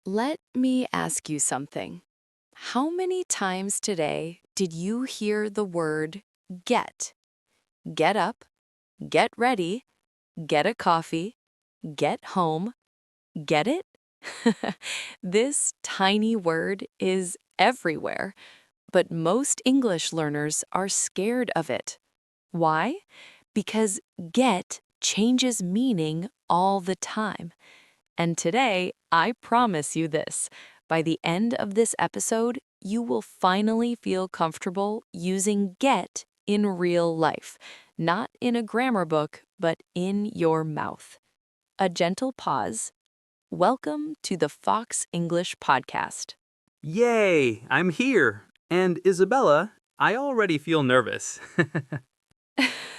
Let me ask you something. How many times today did you hear the word get? Get up, get ready, get a coffee, get home, get it? This tiny word is everywhere, but most English learners are scared of it. Why? Because get changes meaning all the time. And today, I promise you this. By the end of this episode, you will finally feel comfortable using get in real life, not in a grammar book, but in your mouth. A gentle pause. Welcome to the Fox English Podcast. Yay, I'm here. And Isabella, I already feel nervous.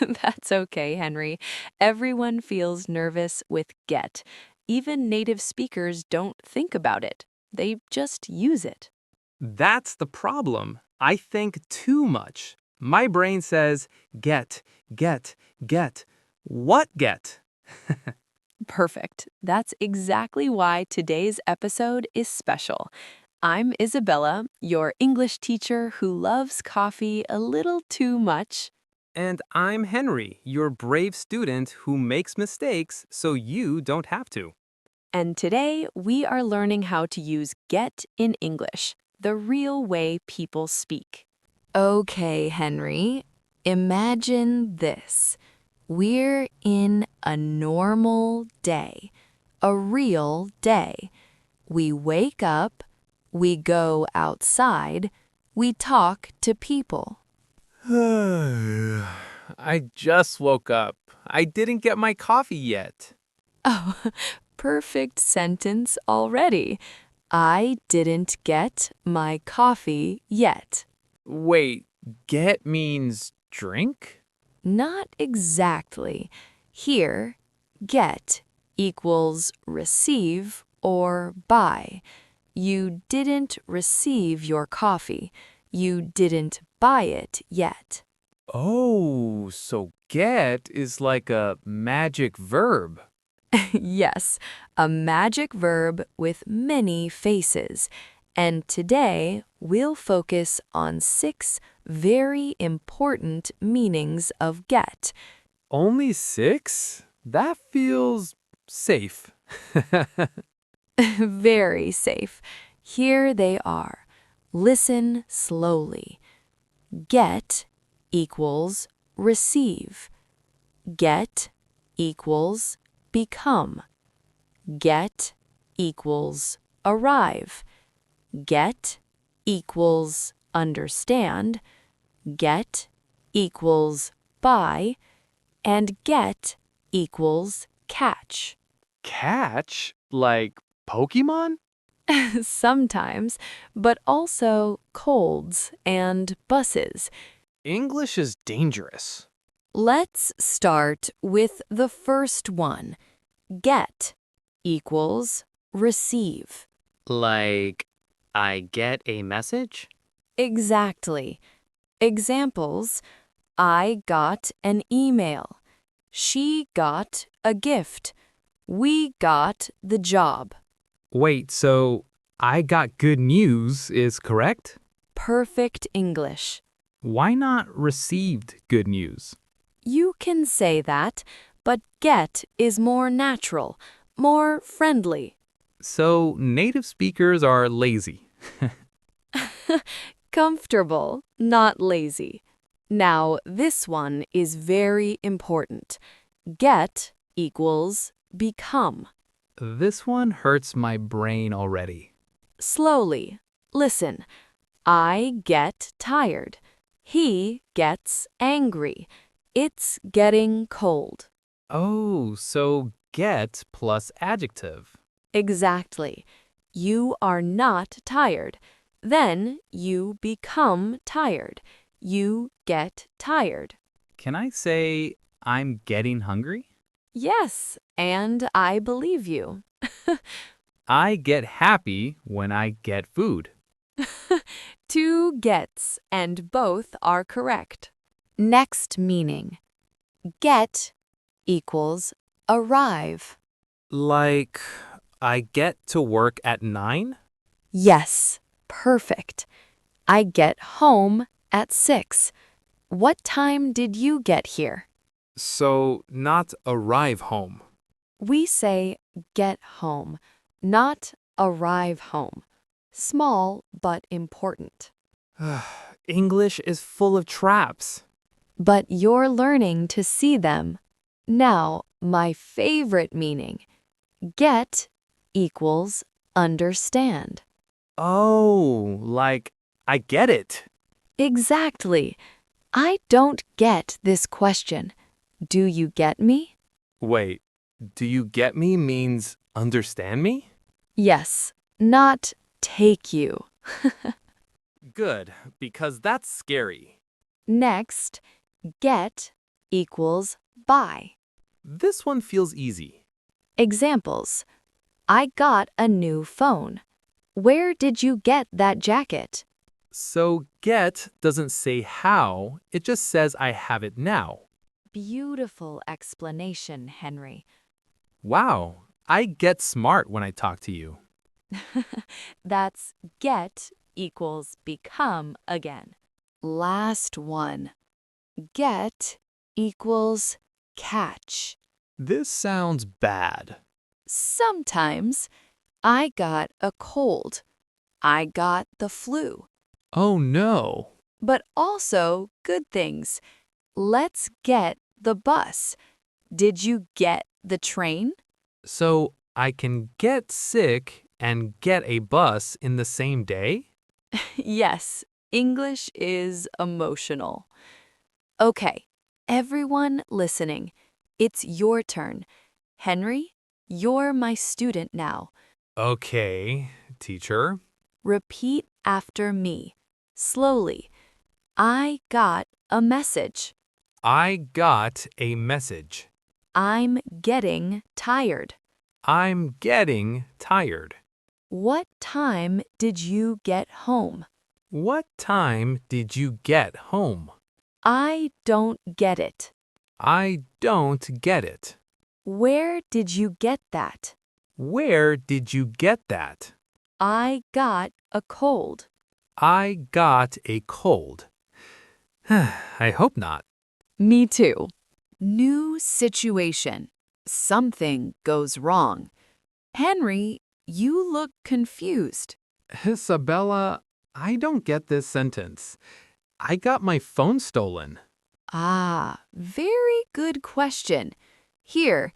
That's okay, Henry. Everyone feels nervous with get. Even native speakers don't think about it. They just use it. That's the problem. I think too much. My brain says, get, get, get. What get? Perfect. That's exactly why today's episode is special. I'm Isabella, your English teacher who loves coffee a little too much. And I'm Henry, your brave student who makes mistakes so you don't have to. And today we are learning how to use get in English, the real way people speak. Okay, Henry, imagine this. We're in a normal day, a real day. We wake up, we go outside, we talk to people. I just woke up. I didn't get my coffee yet. Oh, perfect sentence already. I didn't get my coffee yet. Wait, get means drink? Not exactly. Here, get equals receive or buy. You didn't receive your coffee. You didn't buy it yet. Oh, so get is like a magic verb. Yes, a magic verb with many faces. And today, we'll focus on 6 very important meanings of get. Only 6? That feels safe. Very safe. Here they are. Listen slowly. Get equals receive. Get equals become. Get equals arrive. Get equals understand. Get equals buy. And get equals catch. Catch? Like Pokemon? Sometimes, but also colds and buses. English is dangerous. Let's start with the first one. Get equals receive. Like, I get a message? Exactly. Examples: I got an email. She got a gift. We got the job. Wait, so I got good news is correct? Perfect English. Why not received good news? You can say that, but get is more natural, more friendly. So native speakers are lazy. Comfortable, not lazy. Now, this one is very important. Get equals become. This one hurts my brain already. Slowly. Listen. I get tired. He gets angry. It's getting cold. Oh, so get plus adjective. Exactly. You are not tired. Then you become tired. You get tired. Can I say I'm getting hungry? Yes, and I believe you. I get happy when I get food. 2 gets, and both are correct. Next meaning. Get equals arrive. Like, I get to work at 9? Yes, perfect. I get home at 6. What time did you get here? So, not arrive home. We say get home, not arrive home. Small but important. English is full of traps. But you're learning to see them. Now, my favorite meaning. Get equals understand. Oh, like, I get it. Exactly. I don't get this question. Do you get me? Wait, do you get me means understand me? Yes, not take you. Good, because that's scary. Next, get equals buy. This one feels easy. Examples. I got a new phone. Where did you get that jacket? So, get doesn't say how, it just says I have it now. Beautiful explanation, Henry. Wow, I get smart when I talk to you. That's get equals become again. Last one. Get equals catch. This sounds bad. Sometimes I got a cold. I got the flu. Oh no. But also good things. Let's get the bus. Did you get the train? So, I can get sick and get a bus in the same day? Yes, English is emotional. Okay, everyone listening, it's your turn. Henry, you're my student now. Okay, teacher. Repeat after me, slowly. I got a message. I got a message. I'm getting tired. I'm getting tired. What time did you get home? What time did you get home? I don't get it. I don't get it. Where did you get that? Where did you get that? I got a cold. I got a cold. I hope not. Me too. New situation. Something goes wrong. Henry, you look confused. Isabella, I don't get this sentence. I got my phone stolen. Ah, very good question. Here,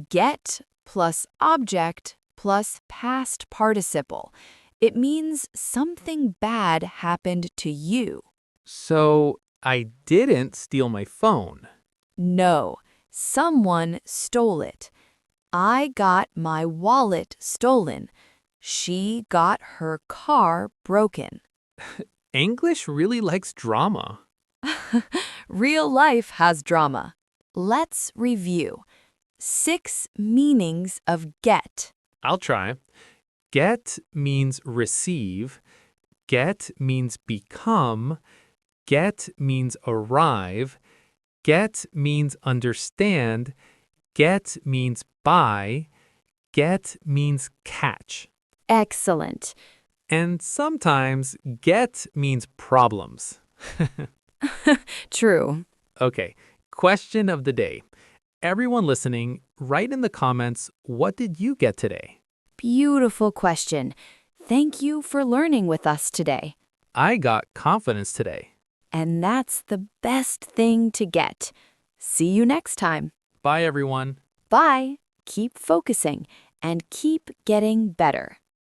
get plus object plus past participle. It means something bad happened to you. So, I didn't steal my phone. No, someone stole it. I got my wallet stolen. She got her car broken. English really likes drama. Real life has drama. Let's review. 6 meanings of get. I'll try. Get means receive. Get means become. Get means arrive. Get means understand. Get means buy. Get means catch. Excellent. And sometimes get means problems. True. Okay, question of the day. Everyone listening, write in the comments, what did you get today? Beautiful question. Thank you for learning with us today. I got confidence today. And that's the best thing to get. See you next time. Bye, everyone. Bye. Keep focusing and keep getting better.